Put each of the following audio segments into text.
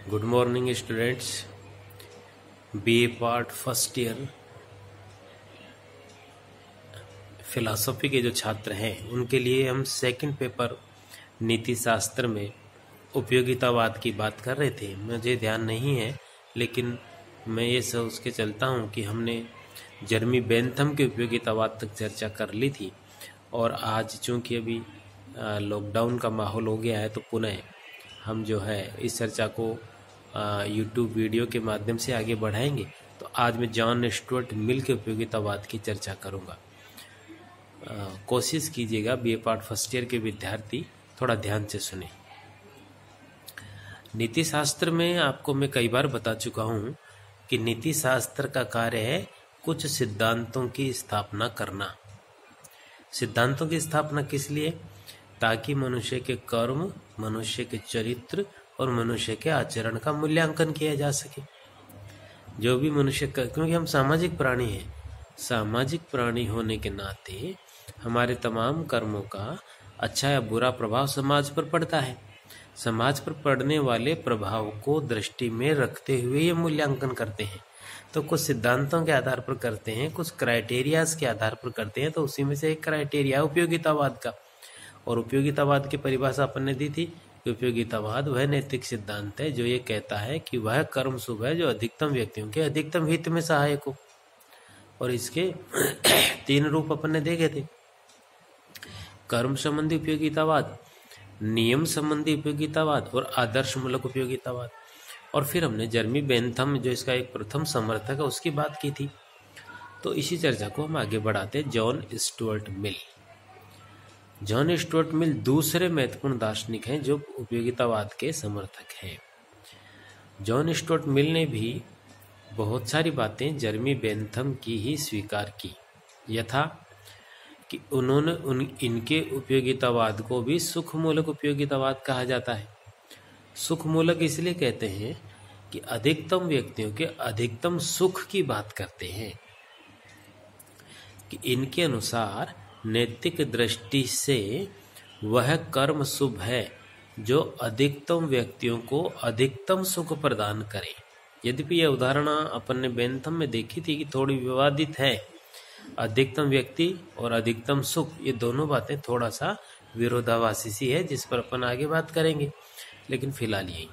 Good morning students. BA part first year philosophy के जो छात्र हैं उनके लिए हम सेकंड पेपर नीति शास्त्र में उपयोगितावाद की बात कर रहे थे। मुझे ध्यान नहीं है, लेकिन मैं ये सोच के चलता हूँ कि हमने जर्मी बेंथम के उपयोगितावाद तक चर्चा कर ली थी, और आज चूँकि अभी लॉकडाउन का माहौल हो गया है तो पुनः हम जो है इस चर्चा को यूट्यूब वीडियो के माध्यम से आगे बढ़ाएंगे। तो आज मैं जॉन स्टुअर्ट मिल के उपयोगितावाद की चर्चा करूंगा। कोशिश कीजिएगा बीए पार्ट फर्स्ट ईयर के विद्यार्थी थोड़ा ध्यान से सुने। नीति शास्त्र में आपको मैं कई बार बता चुका हूं कि नीति शास्त्र का कार्य है कुछ सिद्धांतों की स्थापना करना। सिद्धांतों की स्थापना किस लिए? ताकि मनुष्य के कर्म, मनुष्य के चरित्र और मनुष्य के आचरण का मूल्यांकन किया जा सके। जो भी मनुष्य क्योंकि हम सामाजिक प्राणी हैं, सामाजिक प्राणी होने के नाते हमारे तमाम कर्मों का अच्छा या बुरा प्रभाव समाज पर पड़ता है। समाज पर पड़ने वाले प्रभाव को दृष्टि में रखते हुए ये मूल्यांकन करते हैं। तो कुछ सिद्धांतों के आधार पर करते हैं, कुछ क्राइटेरियाज के आधार पर करते हैं। तो उसी में से एक क्राइटेरिया उपयोगितावाद का, और उपयोगितावाद की परिभाषा अपन ने दी थी कि उपयोगितावाद वह नैतिक सिद्धांत है जो ये कहता है कि वह कर्म शुभ है जो अधिकतम व्यक्तियों के अधिकतम हित में सहायक हो। और इसके 3 रूप अपन ने देखे थे: कर्म संबंधी उपयोगितावाद, नियम संबंधी उपयोगितावाद और आदर्श मूलक उपयोगितावाद। और फिर हमने जर्मी बेंथम जो इसका एक प्रथम समर्थक है उसकी बात की थी। तो इसी चर्चा को हम आगे बढ़ाते। John Stuart Mill. John Stuart Mill दूसरे महत्वपूर्ण दार्शनिक हैं जो उपयोगितावाद के समर्थक हैं। जॉन स्टुअर्ट मिल ने भी बहुत सारी बातें जर्मी बेंथम की ही स्वीकार की, यथा कि उन्होंने इनके उपयोगितावाद को भी सुखमूलक उपयोगितावाद कहा जाता है। सुखमूलक इसलिए कहते हैं कि अधिकतम व्यक्तियों के अधिकतम सुख की बात करते हैं, कि इनके अनुसार नैतिक दृष्टि से वह कर्म शुभ है जो अधिकतम व्यक्तियों को अधिकतम सुख प्रदान करे। यद्यपि यह उदाहरण अपन ने बेंथम में देखी थी कि थोड़ी विवादित है। अधिकतम व्यक्ति और अधिकतम सुख, ये दोनों बातें थोड़ा सा विरोधाभासी सी है, जिस पर अपन आगे बात करेंगे। लेकिन फिलहाल यही।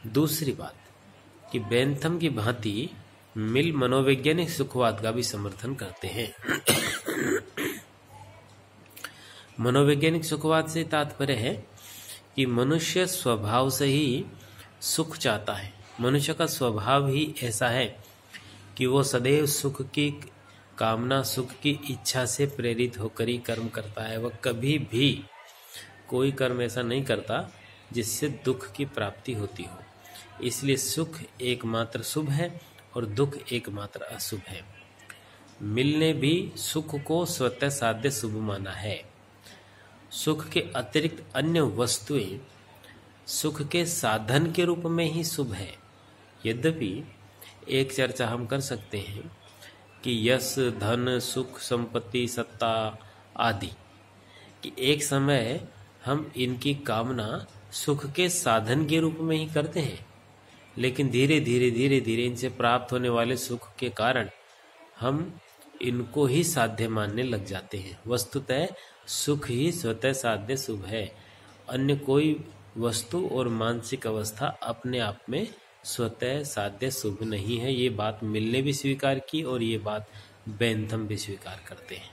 दूसरी बात कि बेंथम की भांति मिल मनोवैज्ञानिक सुखवाद का भी समर्थन करते हैं। मनोवैज्ञानिक सुखवाद से तात्पर्य है कि मनुष्य स्वभाव से ही सुख चाहता है। मनुष्य का स्वभाव ही ऐसा है कि वो सदैव सुख की कामना, सुख की इच्छा से प्रेरित होकर ही कर्म करता है। वह कभी भी कोई कर्म ऐसा नहीं करता जिससे दुख की प्राप्ति होती हो। इसलिए सुख एकमात्र शुभ है और दुख एकमात्र अशुभ है। मिल ने भी सुख को स्वतः साध्य शुभ माना है। सुख के अतिरिक्त अन्य वस्तुएं सुख के साधन के रूप में ही शुभ है। यद्यपि एक चर्चा हम कर सकते हैं कि यश, धन, सुख, संपत्ति, सत्ता आदि कि एक समय हम इनकी कामना सुख के साधन के रूप में ही करते हैं, लेकिन धीरे धीरे इनसे प्राप्त होने वाले सुख के कारण हम इनको ही साध्य मानने लग जाते हैं। वस्तुतः सुख ही स्वतः साध्य शुभ है। अन्य कोई वस्तु और मानसिक अवस्था अपने आप में स्वतः साध्य शुभ नहीं है। ये बात मिल ने भी स्वीकार की और ये बात बेंथम भी स्वीकार करते हैं।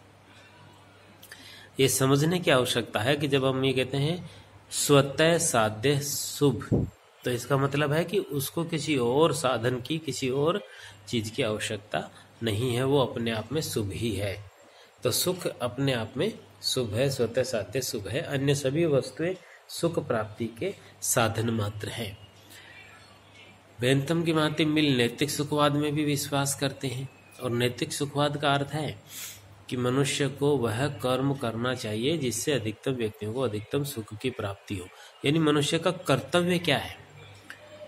ये समझने की आवश्यकता है कि जब हम ये कहते हैं स्वतः साध्य शुभ, तो इसका मतलब है कि उसको किसी और साधन की, किसी और चीज की आवश्यकता नहीं है, वो अपने आप में शुभ ही है। तो सुख अपने आप में शुभ है, स्वतः साध्य शुभ है। अन्य सभी वस्तुएं सुख प्राप्ति के साधन मात्र हैं। बेंथम की भांति मिल नैतिक सुखवाद में भी विश्वास करते हैं, और नैतिक सुखवाद का अर्थ है कि मनुष्य को वह कर्म करना चाहिए जिससे अधिकतम व्यक्तियों को अधिकतम सुख की प्राप्ति हो। यानी मनुष्य का कर्तव्य क्या है?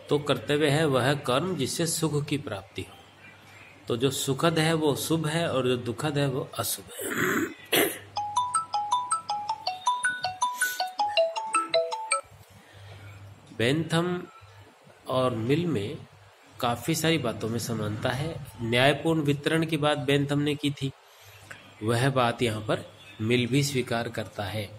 तो कर्तव्य है वह कर्म जिससे सुख की प्राप्ति हो। तो जो सुखद है वो शुभ है और जो दुखद है वो अशुभ है। बेंथम और मिल में काफ़ी सारी बातों में समानता है। न्यायपूर्ण वितरण की बात बेंथम ने की थी, वह बात यहाँ पर मिल भी स्वीकार करता है।